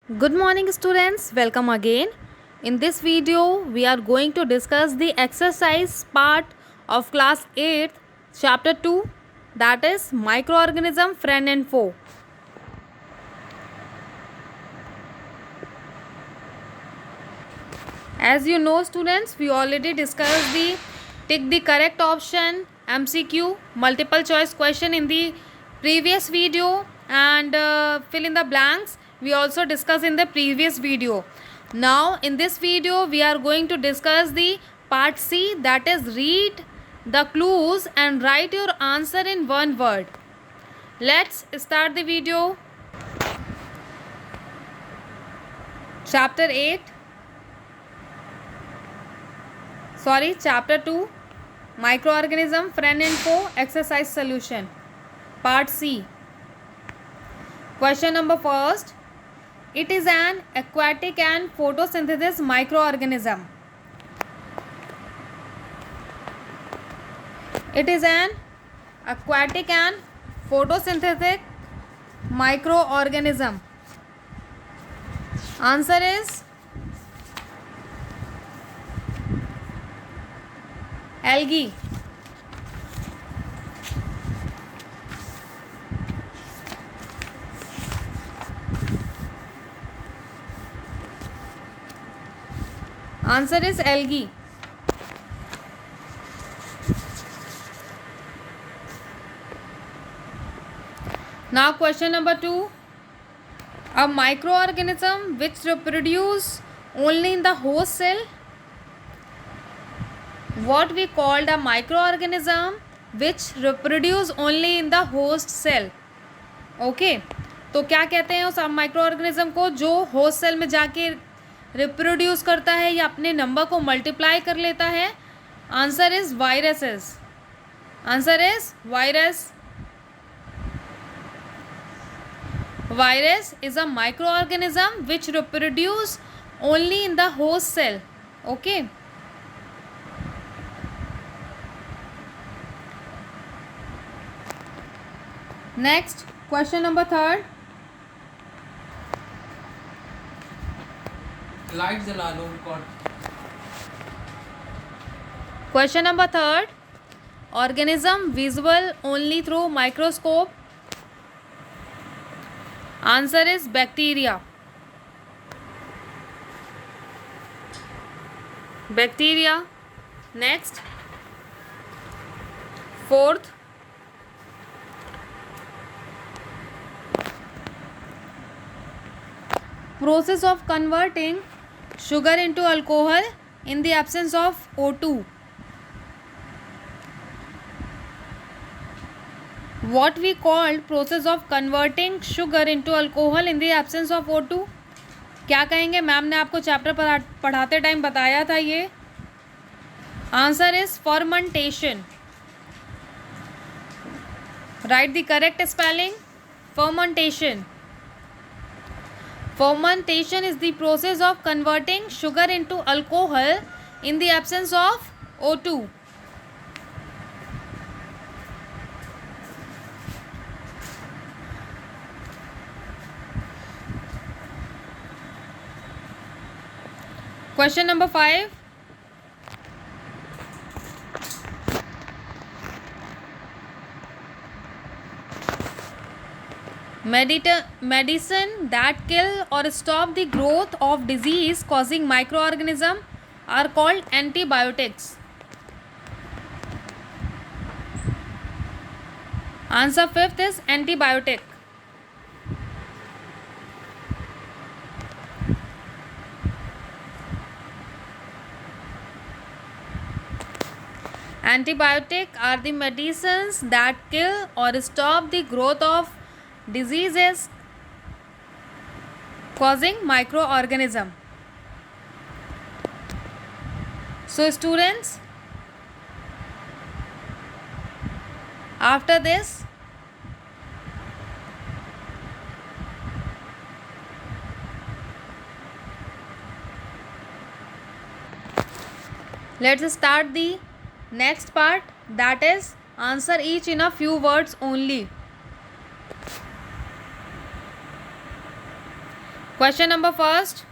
Good morning students, welcome again. In this video, we are going to discuss the exercise part of class 8th, chapter 2, that is microorganism friend and foe. As you know students, we already discussed the tick the correct option MCQ multiple choice question in the previous video and fill in the blanks we also discussed in the previous video. Now in this video we are going to discuss the part C, that is read the clues and write your answer in one word. Let's start the video. Chapter 2, microorganism friend and foe, exercise solution, part C. Question number first. It is an aquatic and photosynthesis microorganism. It is an aquatic and photosynthetic microorganism. Answer is algae. Answer is algae. Now question number 2. A microorganism which reproduce only in the host cell. What we called a microorganism which reproduce only in the host cell. Okay. तो क्या कहते हैं उस microorganism को जो host cell में जाके reproduce करता है या अपने नंबर को मल्टीप्लाई कर लेता है. Answer is viruses. Answer is virus. Virus is a microorganism which reproduce only in the host cell. Okay. Next, question number 3. Light जला लो record. Question number 3. Organism visible only through microscope. Answer is bacteria. Bacteria. Next. 4th. Process of converting sugar into alcohol in the absence of O2. What we called process of converting sugar into alcohol in the absence of O2. क्या कहेंगे? Ma'am ने आपको chapter पढ़ाते time बताया था ये. Answer is fermentation. Right the correct spelling. Fermentation. Fermentation is the process of converting sugar into alcohol in the absence of O2. Question number 5. Medicine that kill or stop the growth of disease causing microorganism are called antibiotics. Answer 5th is antibiotic. Antibiotics are the medicines that kill or stop the growth of diseases causing microorganism. So students, after this let's start the next part, that is answer each in a few words only. Question number first.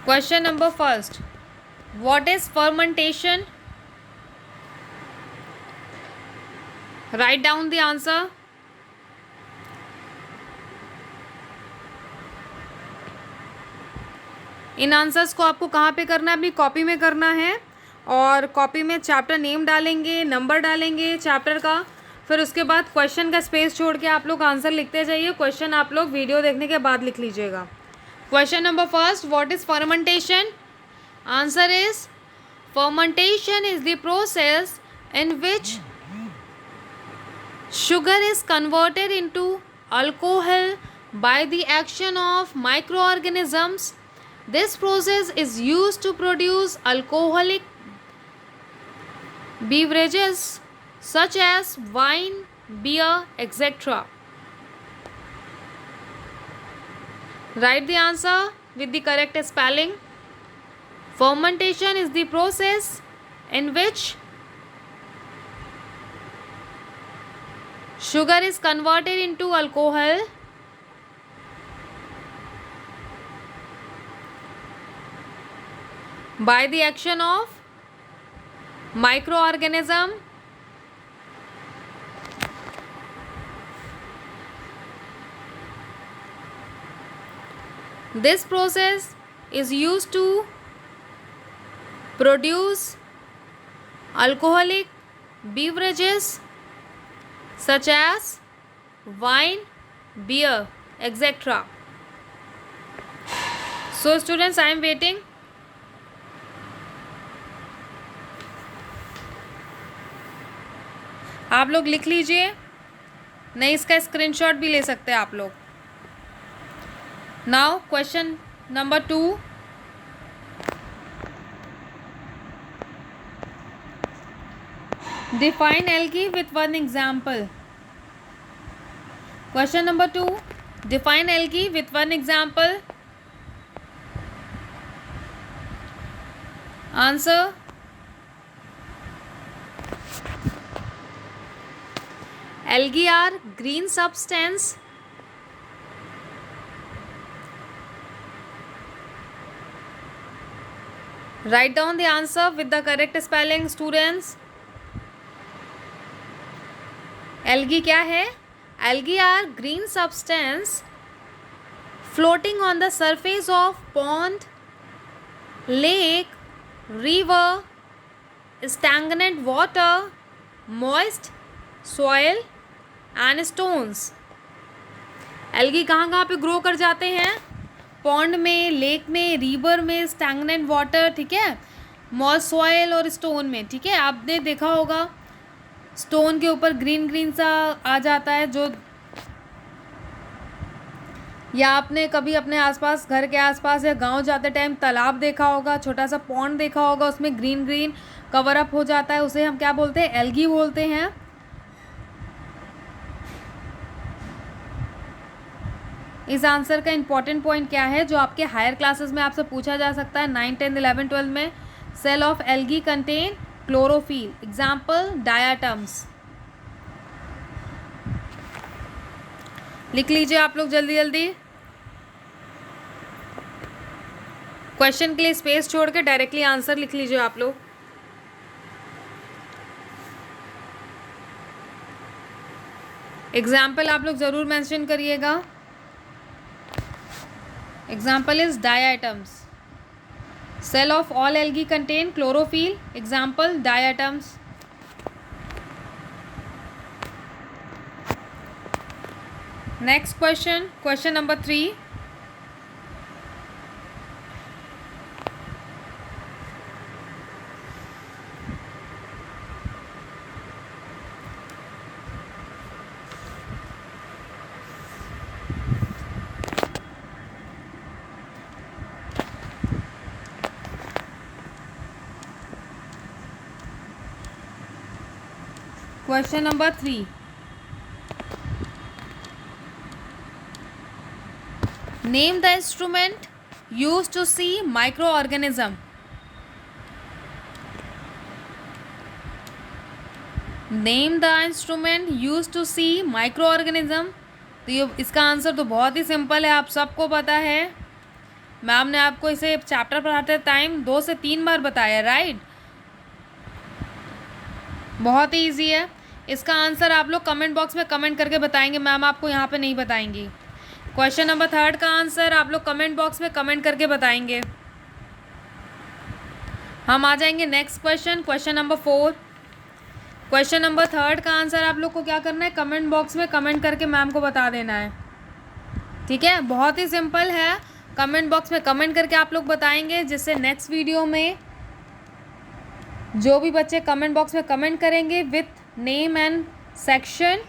Question number first. What is fermentation? Write down the answer. In answers को आपको कहाँ पे करना है? अपनी copy में करना है, और कॉपी में चैप्टर नेम डालेंगे, नंबर डालेंगे चैप्टर का, फिर उसके बाद क्वेश्चन का स्पेस छोड़ के आप लोग आंसर लिखते जाइए। क्वेश्चन आप लोग वीडियो देखने के बाद लिख लीजिएगा। Question number first, what is fermentation? Answer is fermentation is the process in which sugar is converted into alcohol by the action of microorganisms. This process is used to produce alcoholic beverages such as wine, beer, etc. Write the answer with the correct spelling. Fermentation is the process in which sugar is converted into alcohol by the action of microorganism This process is used to produce alcoholic beverages such as wine, beer, etc. So students, I am waiting. आप लोग लिख लीजिए, नहीं इसका screenshot भी ले सकते हैं आप लोग। Now question number 2, define algae with one example. Question number 2, define algae with one example. Answer, algae are green substance write down the answer with the correct spelling students. Algae क्या है? Algae are green substance floating on the surface of pond, lake, river, stagnant water, moist soil and stones. Algae कहाँ कहाँ पे grow कर जाते हैं? Pond में, lake में, रिवर में, स्टैग्नेंट वाटर, ठीक है, मॉइस्ट सॉइल और स्टोन में, ठीक है। आपने देखा होगा स्टोन के ऊपर ग्रीन ग्रीन सा आ जाता है, जो, या आपने कभी अपने आसपास, घर के आसपास या गांव जाते टाइम तालाब देखा होगा, छोटा सा पॉन्ड देखा होगा, उसमें ग्रीन ग्रीन कवर अप हो जाता है, उसे हम क्या बोलते हैं? एल्गी बोलते हैं। इस आंसर का इंपॉर्टेंट पॉइंट क्या है जो आपके हायर क्लासेस में आपसे पूछा जा सकता है 9, 10, 11, 12 में? Cell of algae contain chlorophyll. Example, diatoms. लिख लीजिए आप लोग जल्दी जल्दी। क्वेश्चन के लिए स्पेस छोड़ के डायरेक्टली आंसर लिख लीजिए आप लोग। एग्जाम्पल आप लोग जरूर मेंशन करिएगा। Example is diatoms. Cell of all algae contain chlorophyll. Example, diatoms. Next question, question number 3. Question number 3. Name the instrument used to see microorganism. Name the instrument used to see microorganism. तो ये इसका answer तो बहुत ही simple है, आप सबको पता है। मैम ने आपको इसे चैप्टर पढ़ाते टाइम 2 से 3 बार बताया, राइट। बहुत ही ईजी है। इसका आंसर आप लोग कमेंट बॉक्स में कमेंट करके बताएंगे, मैम आपको यहाँ पे नहीं बताएंगी। क्वेश्चन नंबर 3 का आंसर आप लोग कमेंट बॉक्स में कमेंट करके बताएंगे। हम आ जाएंगे next question, question number 4। Question number 3 का आंसर आप लोग को क्या करना है, कमेंट बॉक्स में कमेंट करके मैम को बता देना है, ठीक है। बहुत ही सिंपल है, कमेंट बॉक्स में कमेंट करके आप लोग बताएंगे, जिससे नेक्स्ट वीडियो में जो भी बच्चे कमेंट बॉक्स में कमेंट करेंगे with name and section,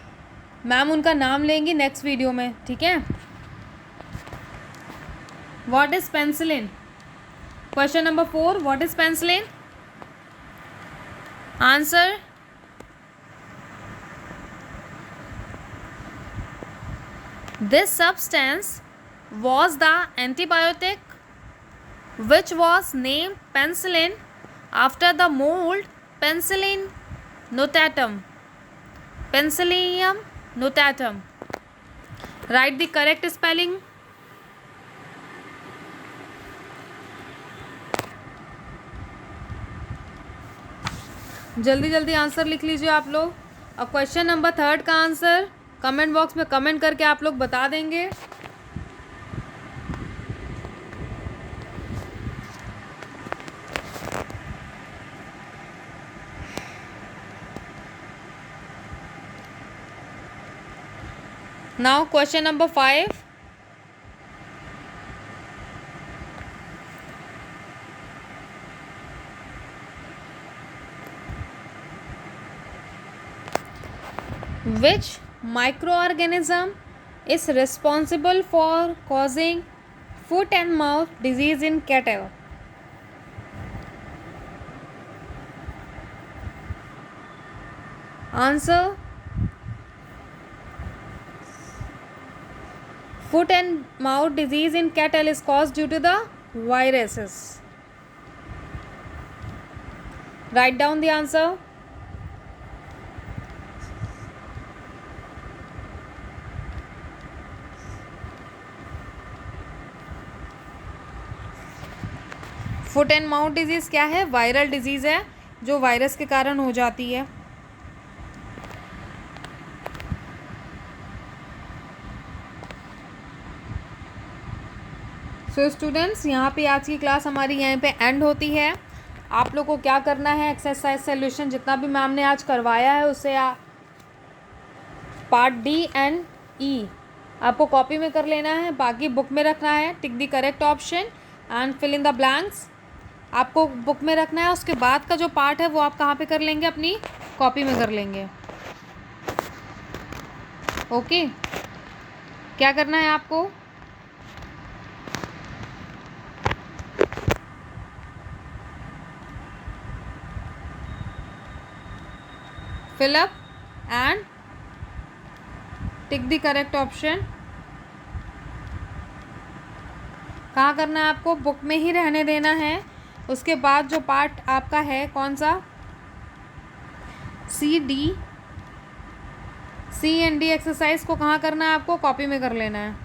ma'am उनका नाम लेंगी नेक्स्ट वीडियो में, ठीक है। What is penicillin? Question number 4, what is penicillin? Answer this substance was the antibiotic which was named penicillin after the mold Penicillium notatum. Penicillium notatum. Write the correct spelling. जल्दी जल्दी answer लिख लीजिए आप लोग। अब क्वेश्चन नंबर 3 का answer comment box में comment करके आप लोग बता देंगे। Now question number 5। Which microorganism is responsible for causing foot and mouth disease in cattle? Answer: foot and mouth disease in cattle is caused due to the viruses. Write down the answer. Foot and mouth disease क्या है? Viral disease है जो virus के कारण हो जाती है। So students, यहाँ पे आज की क्लास हमारी यहीं पे एंड होती है। आप लोग को क्या करना है, एक्सरसाइज सॉल्यूशन जितना भी मैम ने आज करवाया है उसे पार्ट डी एंड ई आपको कॉपी में कर लेना है, बाकी बुक में रखना है। Tick the correct option and fill in the blanks आपको बुक में रखना है। उसके बाद का जो पार्ट है वो आप कहाँ पे कर लेंगे, अपनी कॉपी में कर लेंगे। ओके, क्या करना है आपको, fill up and tick the correct option. कहाँ करना है आपको, बुक में ही रहने देना है। उसके बाद जो पार्ट आपका है कौन सा, सी एंड डी एक्सरसाइज को कहाँ करना है आपको, कॉपी में कर लेना है।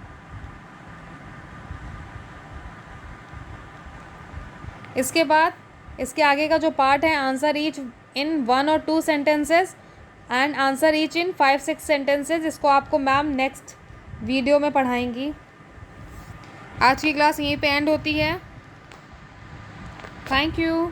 इसके बाद इसके आगे का जो पार्ट है, आंसर ईच इन 1 और 2 sentences and answer each in 5-6 sentences, इसको आपको मैम नेक्स्ट वीडियो में पढ़ाएंगी। आज की क्लास यहीं पे एंड होती है। Thank you.